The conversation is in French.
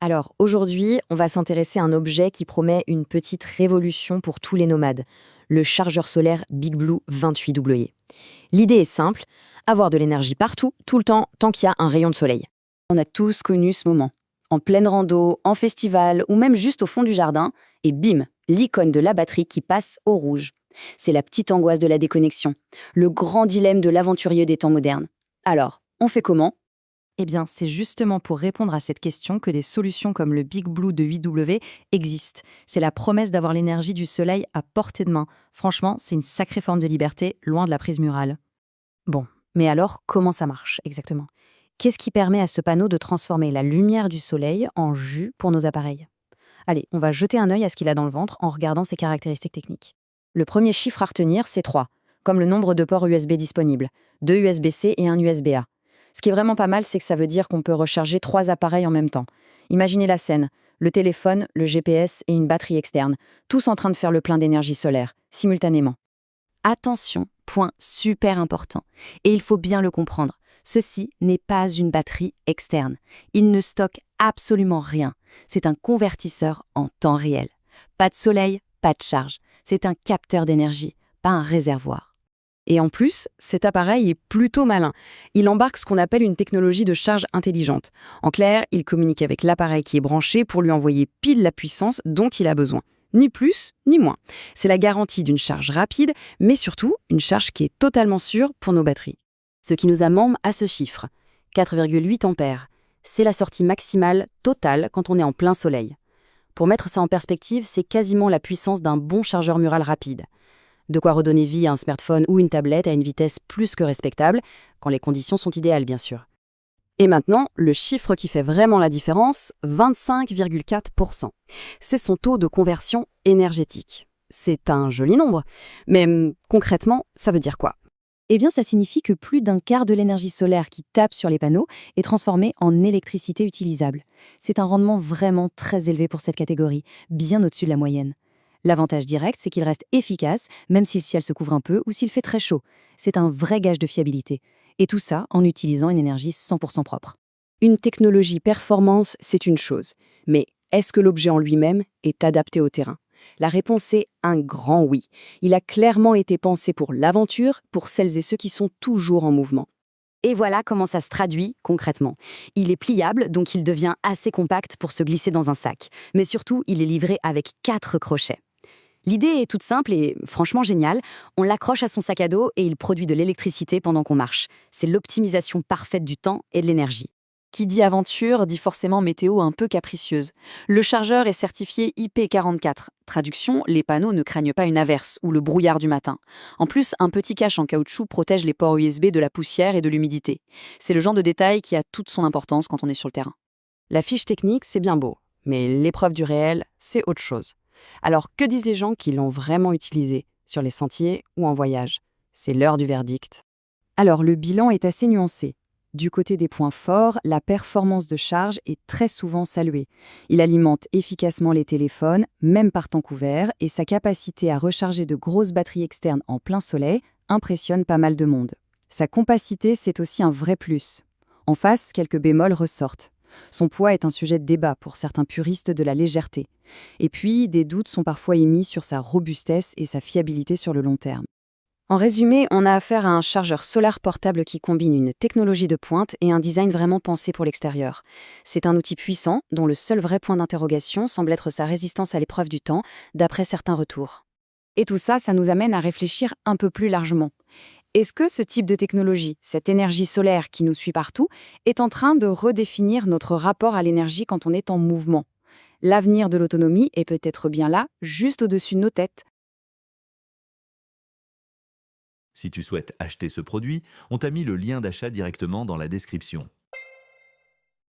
Alors aujourd'hui, on va s'intéresser à un objet qui promet une petite révolution pour tous les nomades, le chargeur solaire Big Blue 28W. L'idée est simple, avoir de l'énergie partout, tout le temps, tant qu'il y a un rayon de soleil. On a tous connu ce moment. En pleine rando, en festival ou même juste au fond du jardin, et bim, l'icône de la batterie qui passe au rouge. C'est la petite angoisse de la déconnexion, le grand dilemme de l'aventurier des temps modernes. Alors, on fait comment? Eh bien, c'est justement pour répondre à cette question que des solutions comme le Big Blue de 8W existent. C'est la promesse d'avoir l'énergie du soleil à portée de main. Franchement, c'est une sacrée forme de liberté, loin de la prise murale. Bon, mais alors, comment ça marche exactement? Qu'est-ce qui permet à ce panneau de transformer la lumière du soleil en jus pour nos appareils? Allez, on va jeter un œil à ce qu'il a dans le ventre en regardant ses caractéristiques techniques. Le premier chiffre à retenir, c'est 3, comme le nombre de ports USB disponibles, 2 USB-C et un USB-A. Ce qui est vraiment pas mal, c'est que ça veut dire qu'on peut recharger 3 appareils en même temps. Imaginez la scène, le téléphone, le GPS et une batterie externe, tous en train de faire le plein d'énergie solaire, simultanément. Attention, point super important. Et il faut bien le comprendre. Ceci n'est pas une batterie externe. Il ne stocke absolument rien. C'est un convertisseur en temps réel. Pas de soleil, pas de charge. C'est un capteur d'énergie, pas un réservoir. Et en plus, cet appareil est plutôt malin. Il embarque ce qu'on appelle une technologie de charge intelligente. En clair, il communique avec l'appareil qui est branché pour lui envoyer pile la puissance dont il a besoin. Ni plus, ni moins. C'est la garantie d'une charge rapide, mais surtout une charge qui est totalement sûre pour nos batteries. Ce qui nous amène à ce chiffre, 4,8 ampères. C'est la sortie maximale totale quand on est en plein soleil. Pour mettre ça en perspective, c'est quasiment la puissance d'un bon chargeur mural rapide. De quoi redonner vie à un smartphone ou une tablette à une vitesse plus que respectable, quand les conditions sont idéales bien sûr. Et maintenant, le chiffre qui fait vraiment la différence, 25,4%. C'est son taux de conversion énergétique. C'est un joli nombre, mais concrètement, ça veut dire quoi? Eh bien, ça signifie que plus d'un quart de l'énergie solaire qui tape sur les panneaux est transformée en électricité utilisable. C'est un rendement vraiment très élevé pour cette catégorie, bien au-dessus de la moyenne. L'avantage direct, c'est qu'il reste efficace, même si le ciel se couvre un peu ou s'il fait très chaud. C'est un vrai gage de fiabilité. Et tout ça en utilisant une énergie 100% propre. Une technologie performance, c'est une chose. Mais est-ce que l'objet en lui-même est adapté au terrain? La réponse est un grand oui. Il a clairement été pensé pour l'aventure, pour celles et ceux qui sont toujours en mouvement. Et voilà comment ça se traduit concrètement. Il est pliable, donc il devient assez compact pour se glisser dans un sac. Mais surtout, il est livré avec 4 crochets. L'idée est toute simple et franchement géniale. On l'accroche à son sac à dos et il produit de l'électricité pendant qu'on marche. C'est l'optimisation parfaite du temps et de l'énergie. Qui dit aventure dit forcément météo un peu capricieuse. Le chargeur est certifié IP44. Traduction, les panneaux ne craignent pas une averse ou le brouillard du matin. En plus, un petit cache en caoutchouc protège les ports USB de la poussière et de l'humidité. C'est le genre de détail qui a toute son importance quand on est sur le terrain. La fiche technique, c'est bien beau, mais l'épreuve du réel, c'est autre chose. Alors, que disent les gens qui l'ont vraiment utilisé, sur les sentiers ou en voyage? C'est l'heure du verdict. Alors, le bilan est assez nuancé. Du côté des points forts, la performance de charge est très souvent saluée. Il alimente efficacement les téléphones, même par temps couvert, et sa capacité à recharger de grosses batteries externes en plein soleil impressionne pas mal de monde. Sa compacité, c'est aussi un vrai plus. En face, quelques bémols ressortent. Son poids est un sujet de débat pour certains puristes de la légèreté. Et puis, des doutes sont parfois émis sur sa robustesse et sa fiabilité sur le long terme. En résumé, on a affaire à un chargeur solaire portable qui combine une technologie de pointe et un design vraiment pensé pour l'extérieur. C'est un outil puissant, dont le seul vrai point d'interrogation semble être sa résistance à l'épreuve du temps, d'après certains retours. Et tout ça, ça nous amène à réfléchir un peu plus largement. Est-ce que ce type de technologie, cette énergie solaire qui nous suit partout, est en train de redéfinir notre rapport à l'énergie quand on est en mouvement? L'avenir de l'autonomie est peut-être bien là, juste au-dessus de nos têtes. Si tu souhaites acheter ce produit, on t'a mis le lien d'achat directement dans la description.